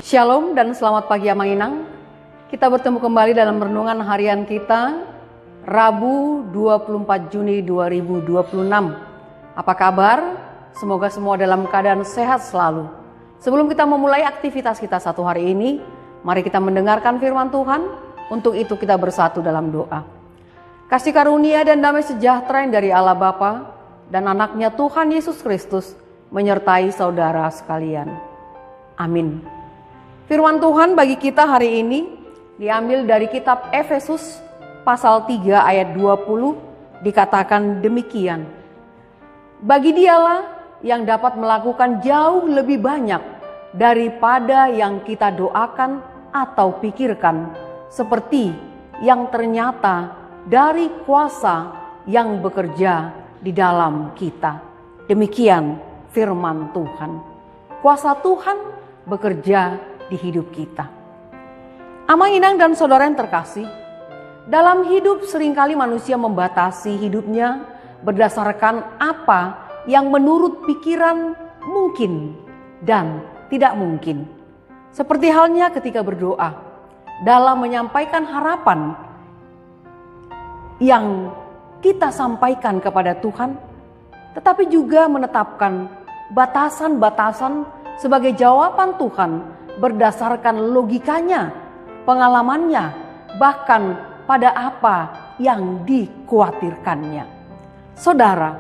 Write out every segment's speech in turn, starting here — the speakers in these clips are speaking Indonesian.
Shalom dan selamat pagi Amang Inang. Kita bertemu kembali dalam renungan harian kita Rabu 24 Juni 2026. Apa kabar? Semoga semua dalam keadaan sehat selalu. Sebelum kita memulai aktivitas kita satu hari ini, mari kita mendengarkan firman Tuhan. Untuk itu kita bersatu dalam doa. Kasih karunia dan damai sejahtera yang dari Allah Bapa dan anaknya Tuhan Yesus Kristus menyertai saudara sekalian. Amin. Firman Tuhan bagi kita hari ini diambil dari kitab Efesus pasal 3 ayat 20, dikatakan demikian. Bagi dialah yang dapat melakukan jauh lebih banyak daripada yang kita doakan atau pikirkan, seperti yang ternyata dari kuasa yang bekerja di dalam kita. Demikian firman Tuhan. Kuasa Tuhan bekerja di hidup kita. Amang Inang dan saudara yang terkasih, dalam hidup seringkali manusia membatasi hidupnya berdasarkan apa yang menurut pikiran mungkin dan tidak mungkin. Seperti halnya ketika berdoa, dalam menyampaikan harapan yang kita sampaikan kepada Tuhan, tetapi juga menetapkan batasan-batasan sebagai jawaban Tuhan berdasarkan logikanya, pengalamannya, bahkan pada apa yang dikhawatirkannya. Saudara,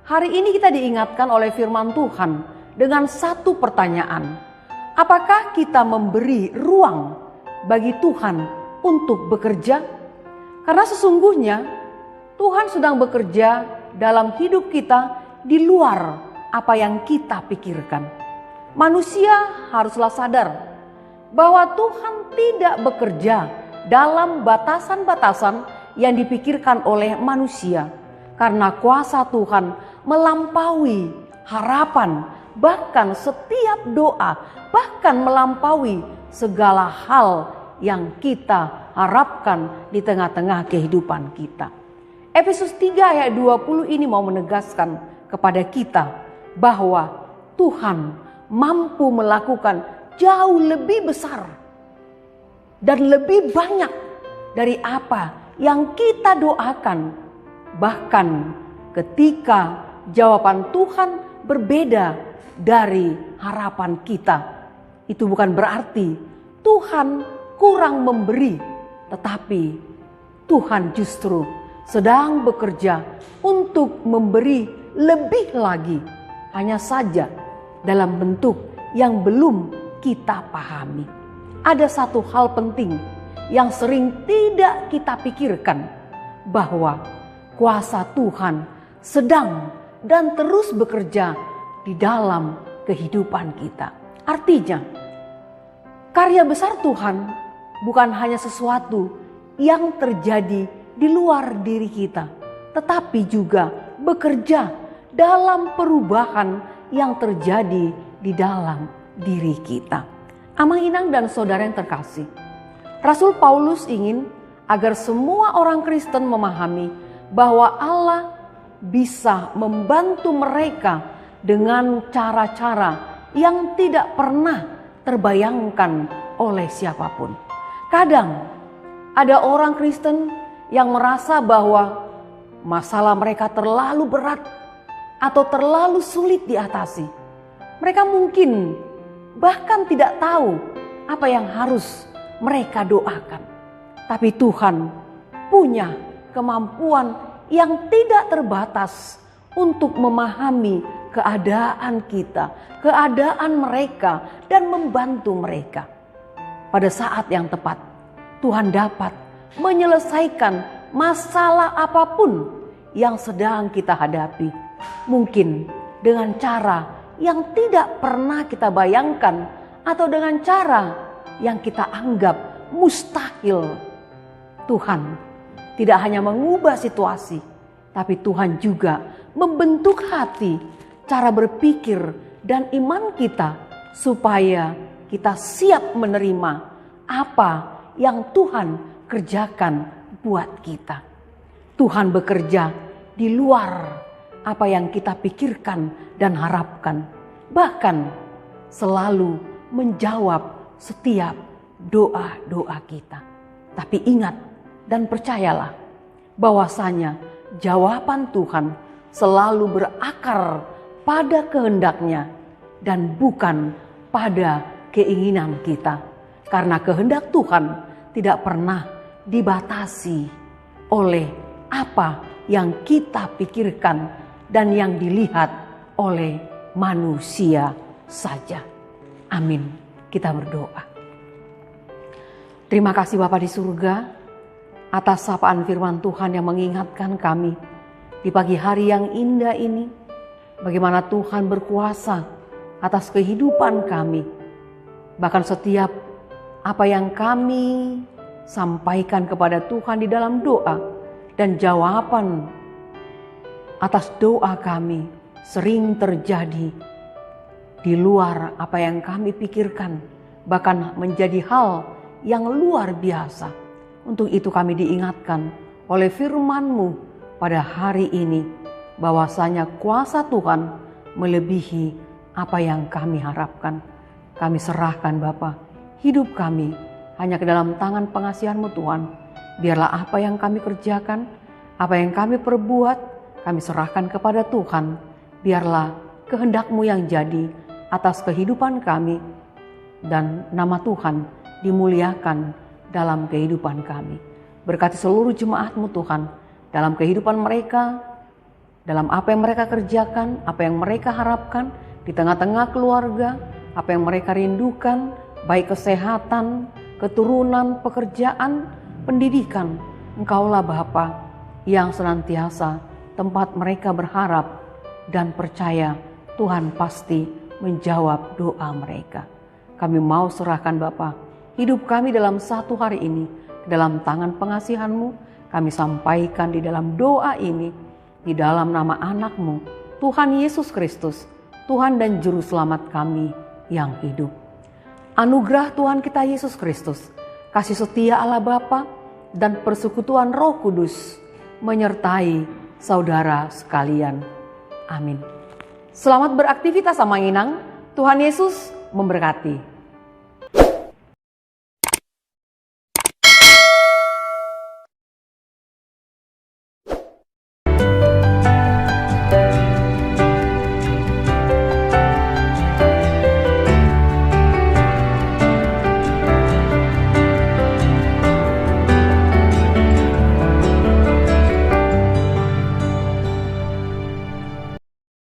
hari ini kita diingatkan oleh firman Tuhan dengan satu pertanyaan. Apakah kita memberi ruang bagi Tuhan untuk bekerja? Karena sesungguhnya Tuhan sedang bekerja dalam hidup kita di luar apa yang kita pikirkan. Manusia haruslah sadar bahwa Tuhan tidak bekerja dalam batasan-batasan yang dipikirkan oleh manusia. Karena kuasa Tuhan melampaui harapan, bahkan setiap doa, bahkan melampaui segala hal yang kita harapkan di tengah-tengah kehidupan kita. Efesus 3 ayat 20 ini mau menegaskan kepada kita bahwa Tuhan mampu melakukan jauh lebih besar dan lebih banyak dari apa yang kita doakan. Bahkan ketika jawaban Tuhan berbeda dari harapan kita, itu bukan berarti Tuhan kurang memberi, tetapi Tuhan justru sedang bekerja untuk memberi lebih lagi, hanya saja dalam bentuk yang belum kita pahami. Ada satu hal penting yang sering tidak kita pikirkan, bahwa kuasa Tuhan sedang dan terus bekerja di dalam kehidupan kita. Artinya, karya besar Tuhan bukan hanya sesuatu yang terjadi di luar diri kita, tetapi juga bekerja dalam perubahan yang terjadi di dalam diri kita. Amang Inang dan saudara yang terkasih, Rasul Paulus ingin agar semua orang Kristen memahami bahwa Allah bisa membantu mereka dengan cara-cara yang tidak pernah terbayangkan oleh siapapun. Kadang ada orang Kristen yang merasa bahwa masalah mereka terlalu berat atau terlalu sulit diatasi. Mereka mungkin bahkan tidak tahu apa yang harus mereka doakan. Tapi Tuhan punya kemampuan yang tidak terbatas untuk memahami keadaan kita, keadaan mereka, dan membantu mereka. Pada saat yang tepat, Tuhan dapat menyelesaikan masalah apapun yang sedang kita hadapi. Mungkin dengan cara yang tidak pernah kita bayangkan, atau dengan cara yang kita anggap mustahil. Tuhan tidak hanya mengubah situasi, tapi Tuhan juga membentuk hati, cara berpikir dan iman kita, supaya kita siap menerima apa yang Tuhan kerjakan buat kita. Tuhan bekerja di luar apa yang kita pikirkan dan harapkan. Bahkan selalu menjawab setiap doa-doa kita. Tapi ingat dan percayalah bahwasanya jawaban Tuhan selalu berakar pada kehendaknya dan bukan pada keinginan kita. Karena kehendak Tuhan tidak pernah dibatasi oleh apa yang kita pikirkan dan yang dilihat oleh manusia saja. Amin. Kita berdoa. Terima kasih Bapa di surga atas sapaan firman Tuhan yang mengingatkan kami di pagi hari yang indah ini, bagaimana Tuhan berkuasa atas kehidupan kami. Bahkan setiap apa yang kami sampaikan kepada Tuhan di dalam doa dan jawaban atas doa kami sering terjadi di luar apa yang kami pikirkan, bahkan menjadi hal yang luar biasa. Untuk itu kami diingatkan oleh firman-Mu pada hari ini bahwasanya kuasa Tuhan melebihi apa yang kami harapkan. Kami serahkan Bapa hidup kami hanya ke dalam tangan pengasihan-Mu Tuhan. Biarlah apa yang kami kerjakan, apa yang kami perbuat, kami serahkan kepada Tuhan. Biarlah kehendak-Mu yang jadi atas kehidupan kami dan nama Tuhan dimuliakan dalam kehidupan kami. Berkati seluruh jemaat-Mu Tuhan dalam kehidupan mereka, dalam apa yang mereka kerjakan, apa yang mereka harapkan di tengah-tengah keluarga, apa yang mereka rindukan, baik kesehatan, keturunan, pekerjaan, pendidikan. Engkaulah Bapa yang senantiasa tempat mereka berharap dan percaya Tuhan pasti menjawab doa mereka. Kami mau serahkan Bapa hidup kami dalam satu hari ini ke dalam tangan pengasihan-Mu. Kami sampaikan di dalam doa ini di dalam nama anak-Mu Tuhan Yesus Kristus, Tuhan dan Juru Selamat kami yang hidup. Anugerah Tuhan kita Yesus Kristus, kasih setia Allah Bapa dan persekutuan Roh Kudus menyertai saudara sekalian. Amin. Selamat beraktivitas sama Inang. Tuhan Yesus memberkati.